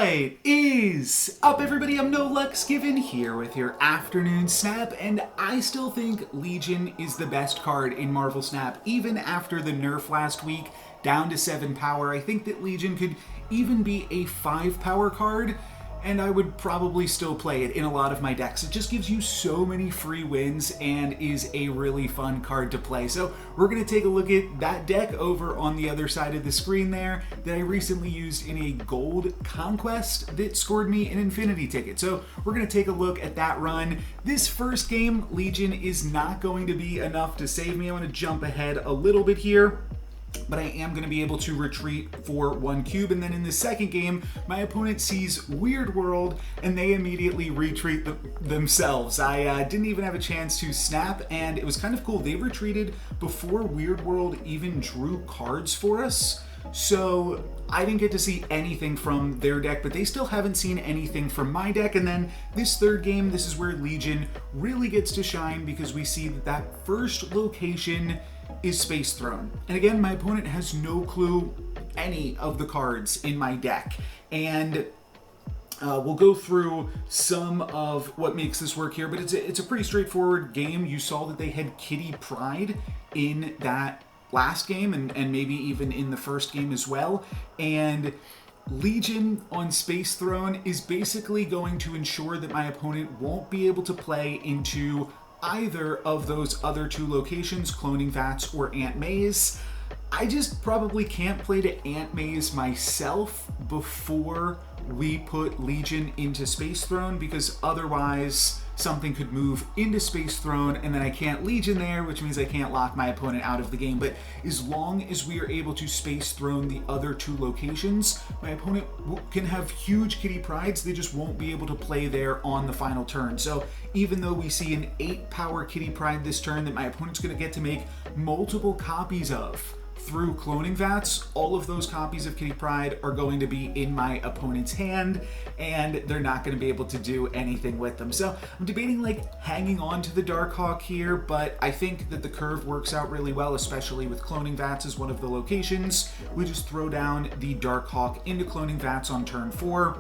What is up, everybody? I'm No Lux Given here with your afternoon snap, and I still think Legion is the best card in Marvel Snap, even after the nerf last week down to 7 power. I think that Legion could even be a 5 power card, and I would probably still play it in a lot of my decks. It just gives you so many free wins and is a really fun card to play. So we're going to take a look at that deck over on the other side of the screen there that I recently used in a gold conquest that scored me an infinity ticket. So we're going to take a look at that run. This first game, Legion is not going to be enough to save me. I'm going to jump ahead a little bit here, but I am going to be able to retreat for 1 cube, and then in the second game, my opponent sees Weird World, and they immediately retreat themselves. I didn't even have a chance to snap, and it was kind of cool. They retreated before Weird World even drew cards for us, so I didn't get to see anything from their deck, but they still haven't seen anything from my deck. And then this third game, this is where Legion really gets to shine, because we see that that first location is Space Throne. And again, my opponent has no clue any of the cards in my deck. And we'll go through some of what makes this work here, but it's a pretty straightforward game. You saw that they had Kitty Pryde in that last game, and maybe even in the first game as well. And Legion on Space Throne is basically going to ensure that my opponent won't be able to play into either of those other two locations, Cloning Vats or Ant Maze. I just probably can't play to Ant Maze myself before we put Legion into Space Throne, because otherwise something could move into Space Throne and then I can't Legion there, which means I can't lock my opponent out of the game. But as long as we are able to Space Throne the other two locations, my opponent can have huge Kitty Prydes. They just won't be able to play there on the final turn. So even though we see an 8 power Kitty Pryde this turn that my opponent's going to get to make multiple copies of through Cloning Vats, all of those copies of Kitty Pryde are going to be in my opponent's hand, and they're not going to be able to do anything with them. So I'm debating hanging on to the Darkhawk here, but I think that the curve works out really well, especially with Cloning Vats as one of the locations. We just throw down the Darkhawk into Cloning Vats on turn 4.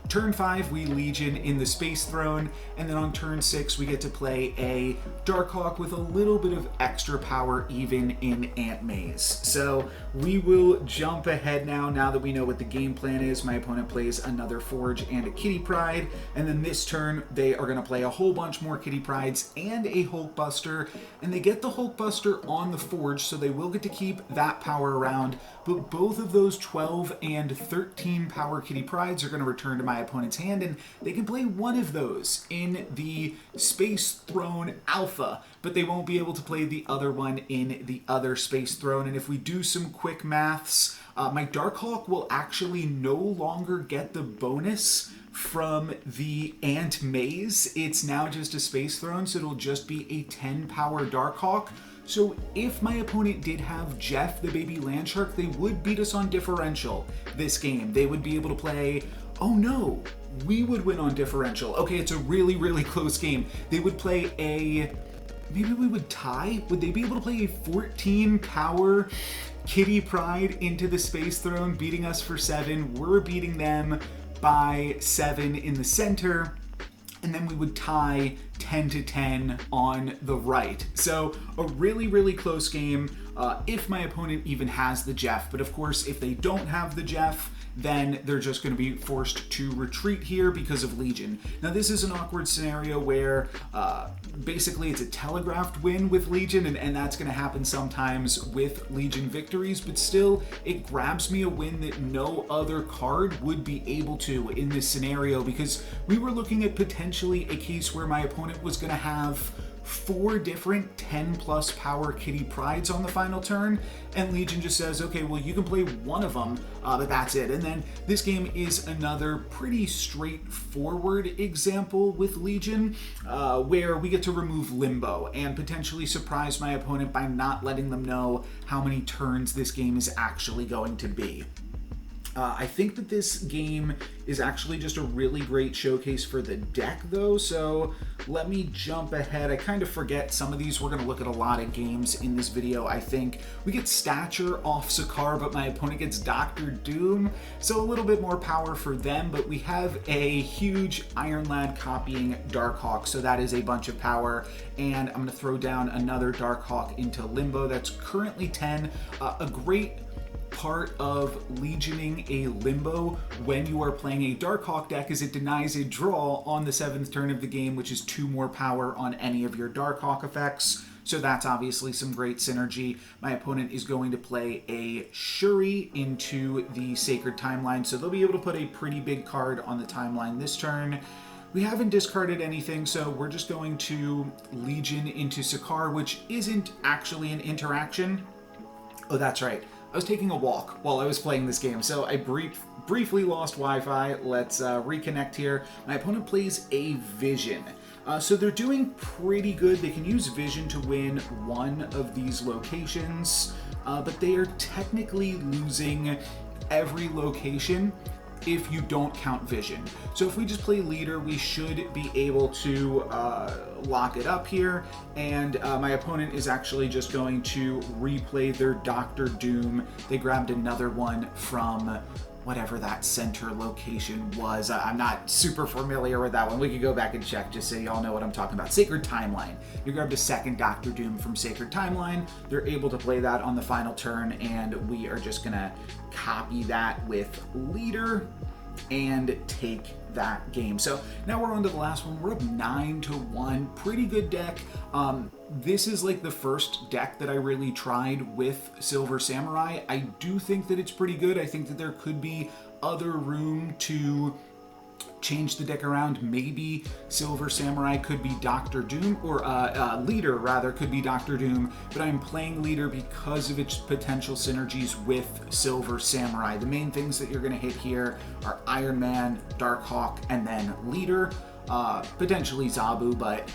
Turn 5, we Legion in the Space Throne, and then on turn 6, we get to play a Darkhawk with a little bit of extra power even in Ant Maze. So we will jump ahead now that we know what the game plan is. My opponent plays another Forge and a Kitty Pryde, and then this turn, they are going to play a whole bunch more Kitty Prydes and a Hulkbuster, and they get the Hulkbuster on the Forge, so they will get to keep that power around, but both of those 12 and 13 power Kitty Prydes are going to return to my opponent's hand, and they can play one of those in the Space Throne Alpha, but they won't be able to play the other one in the other Space Throne. And if we do some quick maths, my Darkhawk will actually no longer get the bonus from the Ant Maze. It's now just a Space Throne, so it'll just be a 10 power Darkhawk. So if my opponent did have Jeff the Baby Landshark, they would beat us on differential this game. They would be able to play, oh no, we would win on differential. Okay, it's a really, really close game. They would play maybe we would tie? Would they be able to play a 14 power Kitty Pryde into the Space Throne, beating us for 7? We're beating them by 7 in the center, and then we would tie 10-10 on the right. So a really, really close game if my opponent even has the Jeff. But of course, if they don't have the Jeff, then they're just going to be forced to retreat here because of Legion. Now, this is an awkward scenario where basically it's a telegraphed win with Legion, and that's going to happen sometimes with Legion victories, but still, it grabs me a win that no other card would be able to in this scenario, because we were looking at potentially a case where my opponent was going to have 4 different 10 plus power Kitty Prydes on the final turn, and Legion just says, okay, well, you can play one of them, but that's it. And then this game is another pretty straightforward example with Legion, where we get to remove Limbo and potentially surprise my opponent by not letting them know how many turns this game is actually going to be. I think that this game is actually just a really great showcase for the deck though, so let me jump ahead. I kind of forget some of these. We're going to look at a lot of games in this video. I think we get Stature off Sakaar, but my opponent gets Dr. Doom, so a little bit more power for them, but we have a huge Iron Lad copying Darkhawk, so that is a bunch of power, and I'm going to throw down another Darkhawk into Limbo. That's currently 10. A great part of legioning a Limbo when you are playing a Darkhawk deck is it denies a draw on the 7th turn of the game, which is 2 more power on any of your Darkhawk effects. So that's obviously some great synergy. My opponent is going to play a Shuri into the Sacred Timeline, so they'll be able to put a pretty big card on the timeline this turn. We haven't discarded anything, so we're just going to Legion into Sakaar, which isn't actually an interaction. Oh, that's right. I was taking a walk while I was playing this game, so I briefly lost Wi-Fi. Let's reconnect here. My opponent plays a Vision. So they're doing pretty good. They can use Vision to win one of these locations, but they are technically losing every location if you don't count Vision. So if we just play Leader, we should be able to lock it up here, and my opponent is actually just going to replay their Dr. Doom. They grabbed another one from whatever that center location was. I'm not super familiar with that one. We could go back and check just so y'all know what I'm talking about. Sacred Timeline. You grabbed a second Dr. Doom from Sacred Timeline. They're able to play that on the final turn, and we are just gonna copy that with Leader and take that game. So now we're on to the last one. We're up 9-1. Pretty good deck. This is like the first deck that I really tried with Silver Samurai. I do think that it's pretty good. I think that there could be other room to change the deck around. Maybe Silver Samurai could be Dr. Doom, or Leader rather could be Dr. Doom, but I'm playing Leader because of its potential synergies with Silver Samurai. The main things that you're going to hit here are Iron Man, Darkhawk, and then Leader. Potentially Zabu, but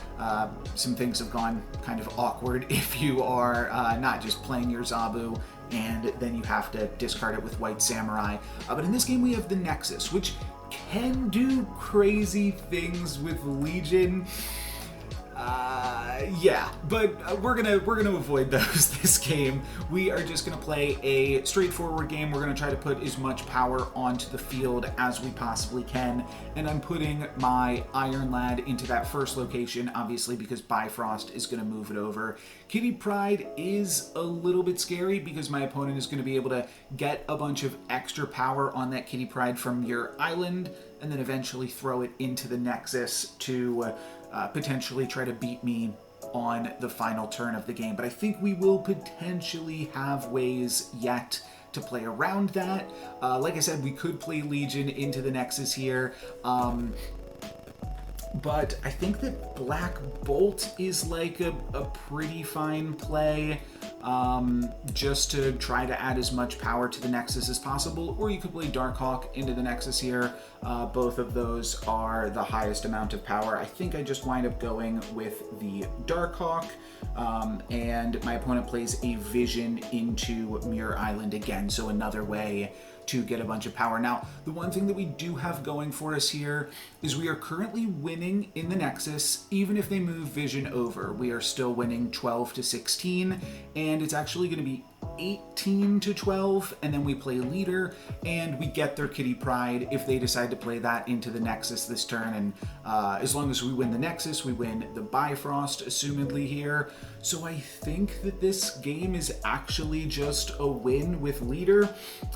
some things have gone kind of awkward if you are not just playing your Zabu and then you have to discard it with White Samurai. But in this game we have the Nexus, which can do crazy things with Legion. Yeah, but we're gonna avoid those this game. We are just gonna play a straightforward game. We're gonna try to put as much power onto the field as we possibly can, and I'm putting my Iron Lad into that first location, obviously because Bifrost is gonna move it over. Kitty Pryde is a little bit scary because my opponent is gonna be able to get a bunch of extra power on that Kitty Pryde from your island, and then eventually throw it into the Nexus to potentially try to beat me on the final turn of the game. But I think we will potentially have ways yet to play around that. Like I said, we could play Legion into the Nexus here. But I think that Black Bolt is like a pretty fine play, just to try to add as much power to the Nexus as possible, or you could play Darkhawk into the Nexus here. Both of those are the highest amount of power. I think I just wind up going with the Darkhawk, and my opponent plays a Vision into Mirror Island again, so another way to get a bunch of power. Now, the one thing that we do have going for us here is we are currently winning in the Nexus. Even if they move Vision over, we are still winning 12-16, and it's actually going to be 18-12, and then we play Leader, and we get their Kitty Pryde if they decide to play that into the Nexus this turn, and as long as we win the Nexus, we win the Bifrost, assumedly here. So I think that this game is actually just a win with Leader,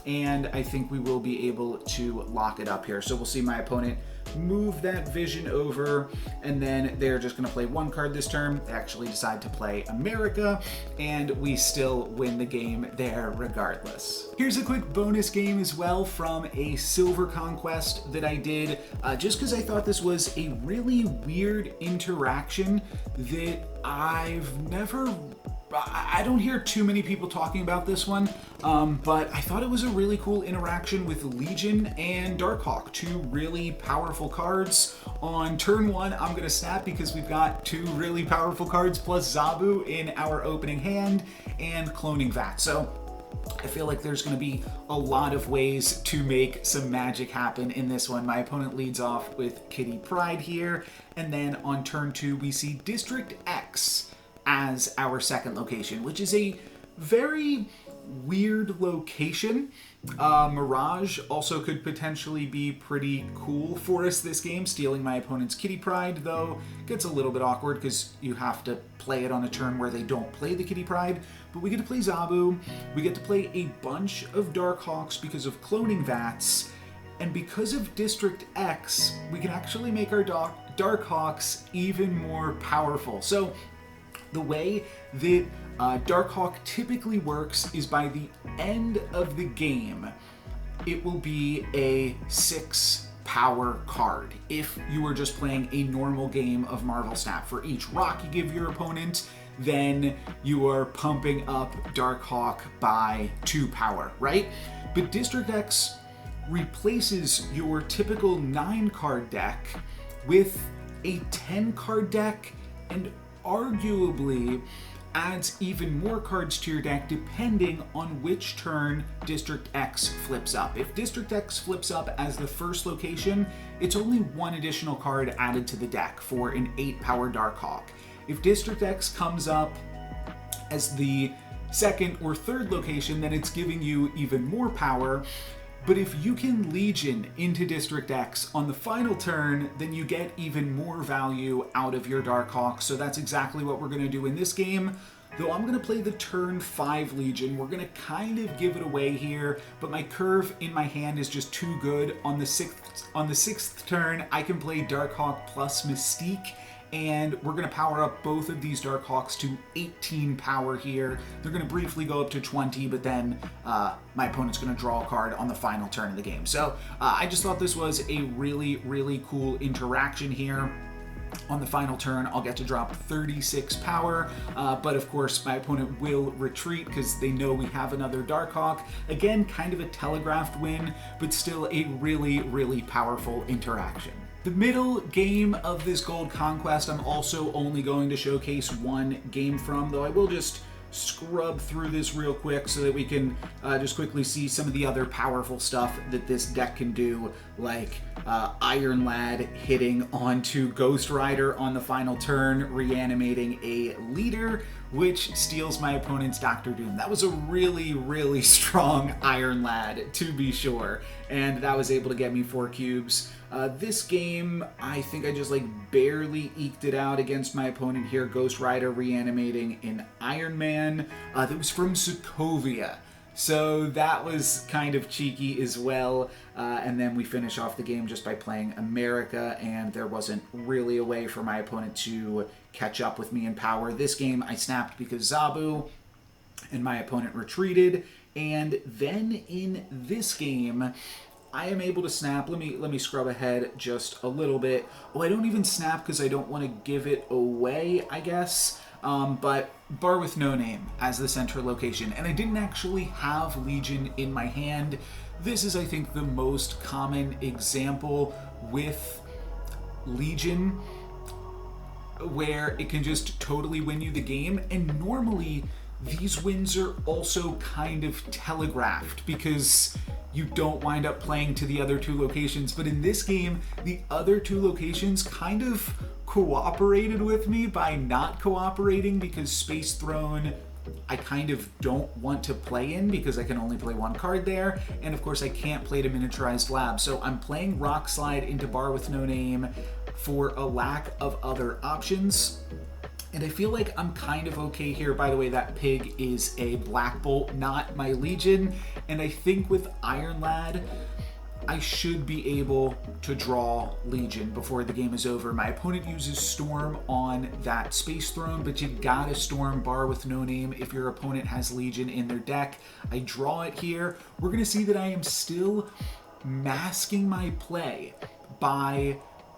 and I think we will be able to lock it up here. So we'll see my opponent move that Vision over, and then they're just going to play one card this turn. They actually decide to play America, and we still win the game there regardless. Here's a quick bonus game as well from a Silver Conquest that I did, just because I thought this was a really weird interaction that I don't hear too many people talking about this one, but I thought it was a really cool interaction with Legion and Darkhawk, two really powerful cards. On turn one, I'm going to snap because we've got two really powerful cards plus Zabu in our opening hand and Cloning Vat. So I feel like there's going to be a lot of ways to make some magic happen in this one. My opponent leads off with Kitty Pryde here, and then on turn 2 we see District X as our second location, which is a very weird location. Mirage also could potentially be pretty cool for us this game. Stealing my opponent's Kitty Pryde, though, gets a little bit awkward because you have to play it on a turn where they don't play the Kitty Pryde. But we get to play Zabu, we get to play a bunch of Darkhawks because of cloning vats, and because of District X, we can actually make our Darkhawks even more powerful. So the way that Darkhawk typically works is by the end of the game, it will be a 6 power card. If you were just playing a normal game of Marvel Snap, for each rock you give your opponent, then you are pumping up Darkhawk by 2 power, right? But District X replaces your typical 9 card deck with a 10 card deck, and arguably adds even more cards to your deck depending on which turn District X flips up. If District X flips up as the first location, it's only 1 additional card added to the deck for an 8 power Darkhawk. If District X comes up as the second or third location, then it's giving you even more power. But if you can Legion into District X on the final turn, then you get even more value out of your Darkhawk. So that's exactly what we're going to do in this game. Though I'm going to play the turn 5 Legion. We're going to kind of give it away here, but my curve in my hand is just too good. On the sixth turn, I can play Darkhawk plus Mystique, and we're going to power up both of these Darkhawks to 18 power here. They're going to briefly go up to 20, but then my opponent's going to draw a card on the final turn of the game. So I just thought this was a really, really cool interaction here. On the final turn, I'll get to drop 36 power, but of course my opponent will retreat because they know we have another Darkhawk. Again, kind of a telegraphed win, but still a really, really powerful interaction. The middle game of this Gold Conquest, I'm also only going to showcase 1 game from, though I will just scrub through this real quick so that we can just quickly see some of the other powerful stuff that this deck can do, like Iron Lad hitting onto Ghost Rider on the final turn, reanimating a leader, which steals my opponent's Dr. Doom. That was a really, really strong Iron Lad, to be sure, and that was able to get me 4 cubes. This game, I think I just barely eked it out against my opponent here. Ghost Rider reanimating an Iron Man that was from Sokovia. So that was kind of cheeky as well. And then we finish off the game just by playing America, and there wasn't really a way for my opponent to catch up with me in power. This game I snapped because Zabu, and my opponent retreated. And then in this game, I am able to snap. Let me scrub ahead just a little bit. Oh, I don't even snap because I don't want to give it away, I guess. But Bar with No Name as the center location. And I didn't actually have Legion in my hand. This is, I think, the most common example with Legion where it can just totally win you the game. And normally, these wins are also kind of telegraphed because you don't wind up playing to the other 2 locations. But in this game, the other 2 locations kind of cooperated with me by not cooperating, because Space Throne I kind of don't want to play in because I can only play 1 card there, and of course I can't play to Miniaturized Lab. So I'm playing Rock Slide into Bar with No Name for a lack of other options. And I feel like I'm kind of okay here. By the way, that pig is a Black Bolt, not my Legion. And I think with Iron Lad, I should be able to draw Legion before the game is over. My opponent uses Storm on that Space Throne, but you gotta Storm Bar with No Name if your opponent has Legion in their deck. I draw it here. We're gonna see that I am still masking my play by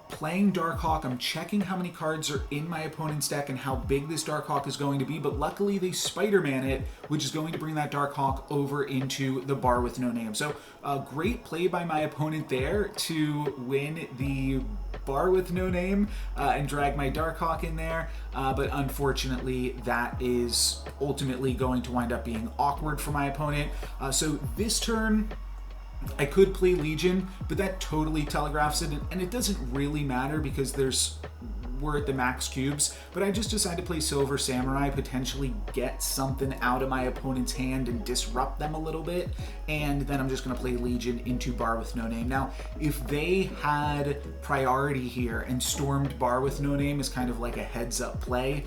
playing Darkhawk. I'm checking how many cards are in my opponent's deck and how big this Darkhawk is going to be, but luckily they Spider-Man it, which is going to bring that Darkhawk over into the Bar with No Name. So a great play by my opponent there to win the Bar with No Name and drag my Darkhawk in there, but unfortunately that is ultimately going to wind up being awkward for my opponent. So this turn, I could play Legion, but that totally telegraphs it, and it doesn't really matter because we're at the max cubes, but I just decided to play Silver Samurai, potentially get something out of my opponent's hand and disrupt them a little bit, and then I'm just going to play Legion into Bar with No Name. Now, if they had priority here and stormed Bar with No Name as kind of like a heads-up play,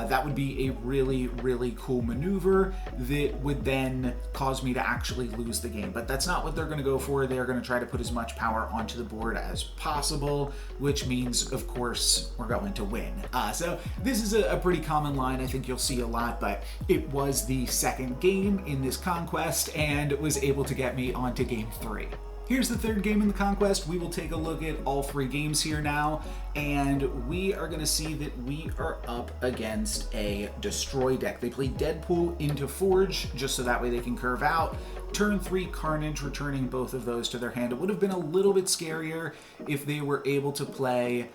that would be a really, really cool maneuver that would then cause me to actually lose the game. But that's not what they're going to go for. They're going to try to put as much power onto the board as possible, which means, of course, we're going to win. So this is a pretty common line. I think you'll see a lot, but it was the second game in this conquest and was able to get me onto game 3. Here's the third game in the conquest. We will take a look at all 3 games here now, and we are going to see that we are up against a destroy deck. They play Deadpool into Forge just so that way they can curve out. Turn 3 Carnage, returning both of those to their hand. It would have been a little bit scarier if they were able to play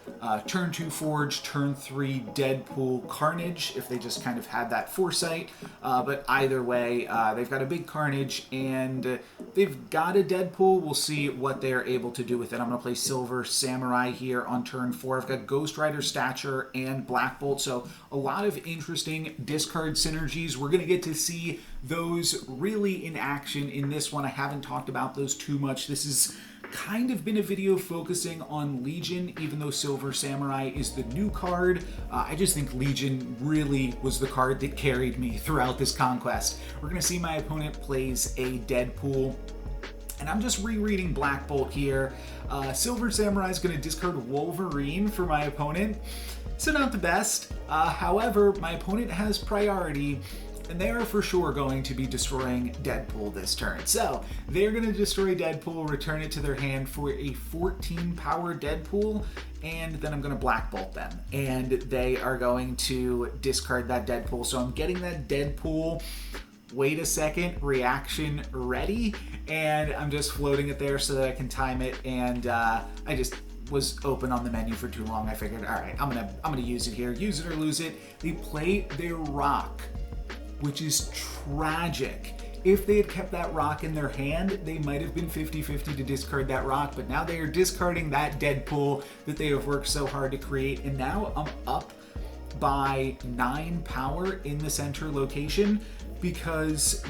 turn 2 Forge, turn 3 Deadpool Carnage, if they just kind of had that foresight. But either way, they've got a big Carnage and they've got a Deadpool. We'll see what they're able to do with it. I'm going to play Silver Samurai here on turn 4. I've got Ghost Rider, Stature, and Black Bolt, so a lot of interesting discard synergies. We're going to get to see those really in action in this one. I haven't talked about those too much. This has kind of been a video focusing on Legion, even though Silver Samurai is the new card. I just think Legion really was the card that carried me throughout this conquest. We're going to see my opponent plays a Deadpool, and I'm just rereading Black Bolt here. Silver Samurai is going to discard Wolverine for my opponent, so not the best. However, my opponent has priority, and they are for sure going to be destroying Deadpool this turn. So they're going to destroy Deadpool, return it to their hand for a 14 power Deadpool, and then I'm going to Black Bolt them. And they are going to discard that Deadpool. So I'm getting that Deadpool, wait a second, reaction ready, and I'm just floating it there so that I can time it, and I just was open on the menu for too long. I figured, all right, I'm gonna use it here, use it or lose it. They play their rock, which is tragic. If they had kept that rock in their hand, they might have been 50-50 to discard that rock, but now they are discarding that Deadpool that they have worked so hard to create, and now I'm up by 9 power in the center location because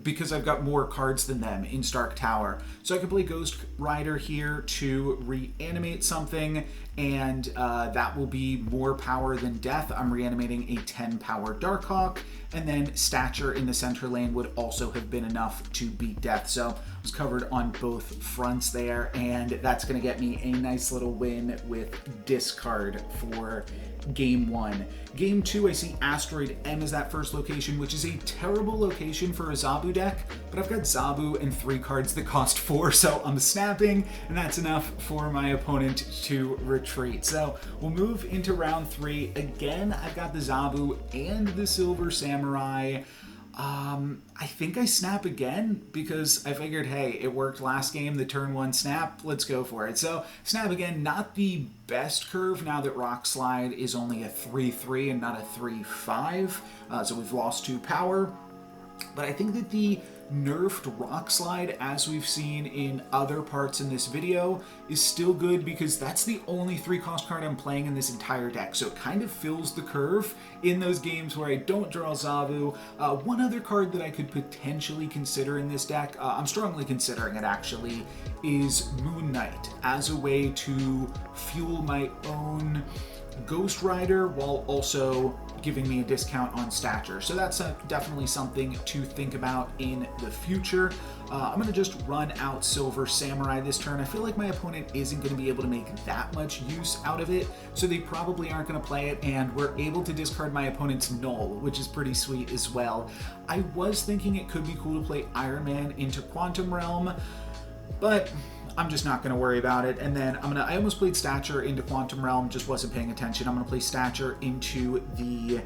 because I've got more cards than them in Stark Tower. So I can play Ghost Rider here to reanimate something, and that will be more power than death. I'm reanimating a 10 power Darkhawk, and then Stature in the center lane would also have been enough to beat death. So I was covered on both fronts there, and that's going to get me a nice little win with discard for game 1. Game 2, I see Asteroid M as that first location, which is a terrible location for a Zabu deck, but I've got Zabu and 3 cards that cost 4, so I'm snapping, and that's enough for my opponent to retreat. So we'll move into round 3. Again, I've got the Zabu and the Silver Samurai. I think I snap again because I figured, hey, it worked last game, the turn 1 snap, let's go for it. So snap again, not the best curve now that Rock Slide is only a 3-3 and not a 3-5, so we've lost 2 power. But I think that the nerfed Rock Slide, as we've seen in other parts in this video, is still good because that's the only 3-cost card I'm playing in this entire deck. So it kind of fills the curve in those games where I don't draw Zabu. One other card that I could potentially consider in this deck, I'm strongly considering it actually, is Moon Knight as a way to fuel my own Ghost Rider while also giving me a discount on Stature. So that's definitely something to think about in the future. I'm going to just run out Silver Samurai this turn. I feel like my opponent isn't going to be able to make that much use out of it, so they probably aren't going to play it, and we're able to discard my opponent's Null, which is pretty sweet as well. I was thinking it could be cool to play Iron Man into Quantum Realm, but I'm just not going to worry about it. And then I almost played Stature into Quantum Realm, just wasn't paying attention. I'm going to play Stature into the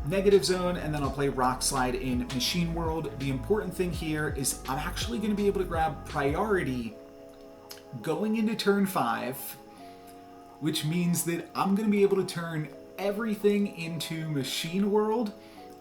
negative zone, and then I'll play Rock Slide in Machine World. The important thing here is I'm actually going to be able to grab priority going into turn 5, which means that I'm going to be able to turn everything into Machine World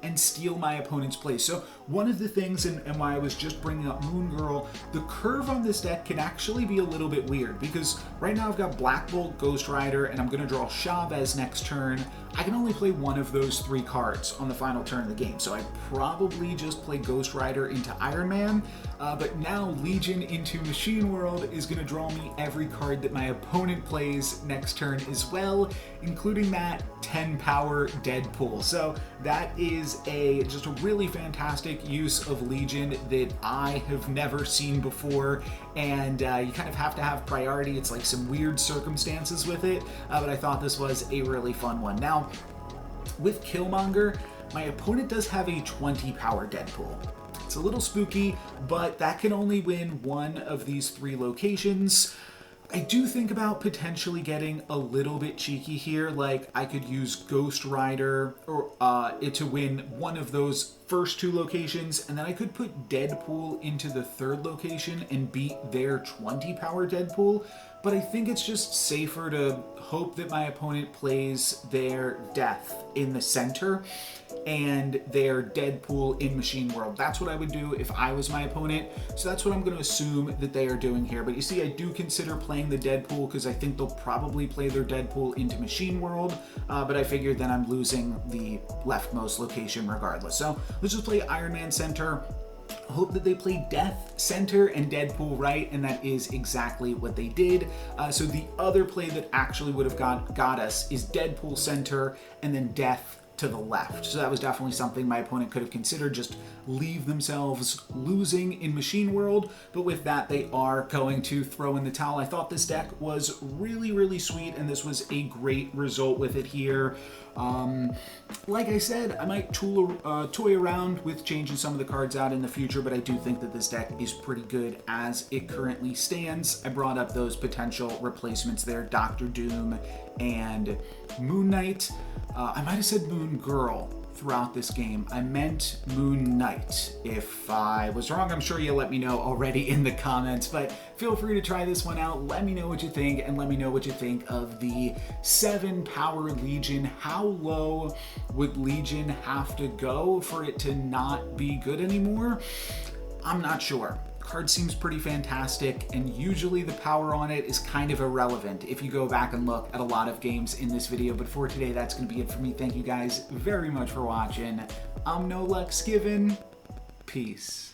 and steal my opponent's place. So one of the things, and why I was just bringing up Moon Girl, the curve on this deck can actually be a little bit weird, because right now I've got Black Bolt, Ghost Rider, and I'm going to draw Chavez next turn. I can only play one of those 3 cards on the final turn of the game, so I probably just play Ghost Rider into Iron Man, but now Legion into Machine World is going to draw me every card that my opponent plays next turn as well, including that 10 power Deadpool. So that is just a really fantastic use of Legion that I have never seen before, and you kind of have to have priority. It's like some weird circumstances with it, but I thought this was a really fun one. Now, with Killmonger, my opponent does have a 20 power Deadpool. It's a little spooky, but that can only win one of these 3 locations. I do think about potentially getting a little bit cheeky here, like I could use Ghost Rider or it to win one of those first 2 locations, and then I could put Deadpool into the 3rd location and beat their 20 power Deadpool, but I think it's just safer to hope that my opponent plays their Death in the center and their Deadpool in Machine World. That's what I would do if I was my opponent, so that's what I'm going to assume that they are doing here. But you see, I do consider playing the Deadpool because I think they'll probably play their Deadpool into Machine World, but I figured then I'm losing the leftmost location regardless. So let's just play Iron Man center. Hope that they play Death center and Deadpool right, and that is exactly what they did. So the other play that actually would have got us is Deadpool center and then Death to the left. So that was definitely something my opponent could have considered, just leave themselves losing in Machine World, but with that they are going to throw in the towel. I thought this deck was really, really sweet, and this was a great result with it here. Like I said, I might toy around with changing some of the cards out in the future, but I do think that this deck is pretty good as it currently stands. I brought up those potential replacements there, Doctor Doom and Moon Knight. I might have said Moon Girl throughout this game. I meant Moon Knight. If I was wrong, I'm sure you'll let me know already in the comments, but feel free to try this one out. Let me know what you think, and let me know what you think of the 7 power Legion. How low would Legion have to go for it to not be good anymore? I'm not sure. Card seems pretty fantastic, and usually the power on it is kind of irrelevant if you go back and look at a lot of games in this video. But for today, that's going to be it for me. Thank you guys very much for watching. I'm No Lux Given. Peace.